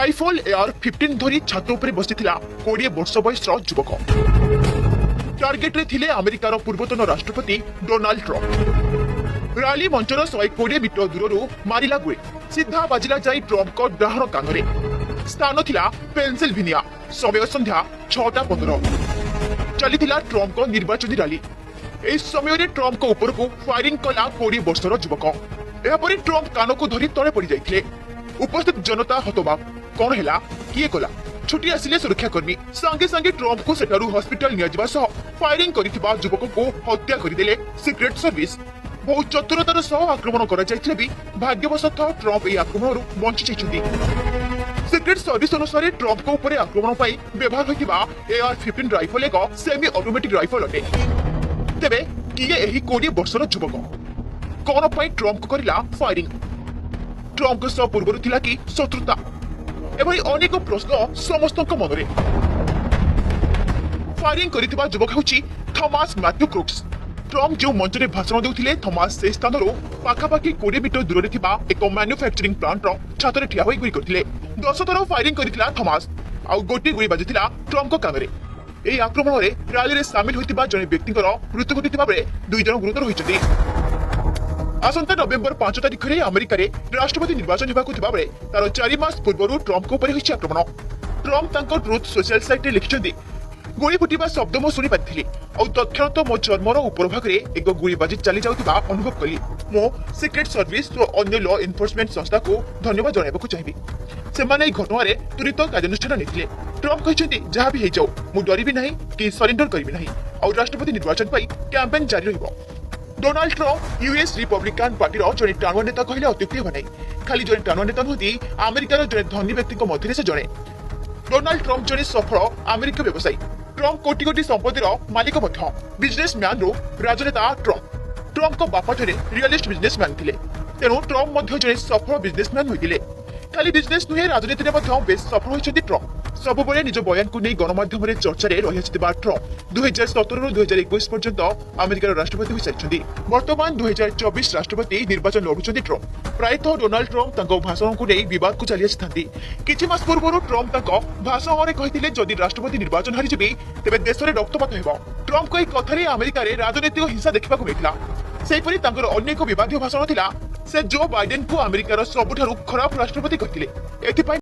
Rifle AR-15 धरी छात उपर बसिथिला 20 वर्ष बयसर युवक। टार्गेट रे थिले अमेरिकार पूर्वतन राष्ट्रपति डोनाल्ड ट्रम्प। रैली मंचर 120 मीटर दूररू मारिला गुली सीधा बाजिला जाई ट्रम्प को डाहण कानरे। स्थान थिला पेनसिल्वेनिया। समय संध्या 6:15 चलीथिला ट्रम्प को निर्वाचनी रैली। एही समय रे ट्रम्प को ऊपर को फायरिंग कला 20 वर्षर युवक। एहा परे ट्रम्प कान को धरी तळे पड़ी जाइथिले। उपस्थित जनता हतबाक कौन हैला किए कला। छुट्टी आसिले सुरक्षाकर्मी संगे संगे ट्रम्प को सेठारु हॉस्पिटल नियाजिबा सह फायरिंग करिथिबा युवक को हत्या करिदेले सिक्रेट सर्विस। बहुत चतुरतार सह आक्रमण करा जाइथिले भी भाग्यवशतः ट्रम्प एही आक्रमणरू बंची जाइछन्ती। सिक्रेट सर्विस अनुसार ट्रम्प को ऊपर आक्रमण पाई व्यवहार होइतिबा AR-15 राइफल एक सेमी ऑटोमेटिक राइफल अटे। तेबे किए एही 20 वर्षर युवक कौन पाई ट्रम्प को करिला फायरिंग। ट्रम्प सह पूर्व थिला कि शत्रुता एवं अनेक प्रश्न समस्त मनरे। फायरिंग करिथिबा युवक हेउची थॉमस मैथ्यू क्रुक्स। ट्रम्प जो मंच में भाषण देउथिले थॉमस से स्थान पाखापाखि 20 मीटर दूर थिबा एक मैन्युफैक्चरिंग प्लांट छात रे ठिया होई गुली करथिले। 10 थर फायरिंग करिथिला थॉमस आ गोटी गुली बाजिथिला ट्रम्प को कानरे। एही आक्रमण रे रैली रे शामिल होइतिबा जने व्यक्तिकर मृत्यु घटिथिबा बेले 2 जन गुरुतर होइछथि। आसंता नवेम्बर 5 तारिख में अमेरिका रे राष्ट्रपति निर्वाचन होबाकु थिबा बेले तार 4 मास पूर्वरु ट्रम्प को ऊपर होइछि आक्रमण। ट्रम्प तांको ट्रुथ सोशल साइट रे लिखिछन्ती गोली फुटिबा शब्द मो सुनि पाथिली आ तत्क्षणात मो चर्मर ऊपर भाग रे एक गोली बाजी चली जाउथिबा अनुभव कली। मो सिक्रेट सर्विस और अन्य लॉ एनफोर्समेंट संस्था को धन्यवाद जणाइबाकु चाहिबी। सेमाने घटना रे तुरंत कार्यानुष्ठान नेथिले। ट्रम्प कहिसेंती जहा भी हे जाऊ मु डरिबी नाही कि सरेंडर करिबी नाही और राष्ट्रपति निर्वाचन पई कैंपेन जारी रहिबो। Donald Trump US Republican party जड़े टाणुआ नेता कहले अत्युक्ति हे नहीं। खाली जड़े टाणुआ नेता नुहति अमेरिकार जड़े धनी व्यक्ति मध्य से जड़े। डोनाल्ड ट्रम्प जड़े सफल अमेरिका व्यवसायी। ट्रम्प कोटी कोटी संपत्तिर मालिक मध्य बिजनेसमैन रो राजनेता ट्रम्प को बापा जड़े रियलिस्ट बिजनेसमैन थिले। तेणु ट्रम्प मध्य जड़े सफल बिजनेसमैन होइतिले। खाली बिजनेस नुहे राजनीति में बेस सफल होइछन्ति ट्रम्प। सबुबले निज बयान को नहीं गणमाध्यम रे चर्चा रे रहि आछिबा ट्रम्प 2017 रु 2021 पर्यंत अमेरिकार राष्ट्रपति होइसारिछन्ति। वर्तमान 2024 राष्ट्रपति निर्वाचन लढुछन्ति ट्रम्प। प्रायतः डोनाल्ड ट्रम्प तांको भाषण को नहीं विवाद को चली आछिथांती। किछि मास पूर्वरु ट्रम्प तांको भाषण रे कहिथिले जदि राष्ट्रपति निर्वाचन हारि जिबि तेबे देश रे रक्तपात हेबो। ट्रम्प को एई कथा रे अमेरिका रे राजनीतिक हिंसा देखिबाकु मिलिला। सेहिपरि तांकर अन्य एक विवादीय भाषण थिला। से जो बाइडेन को अमेरिकार सबुठारु खराब राष्ट्रपति कहथिले। एथिपाई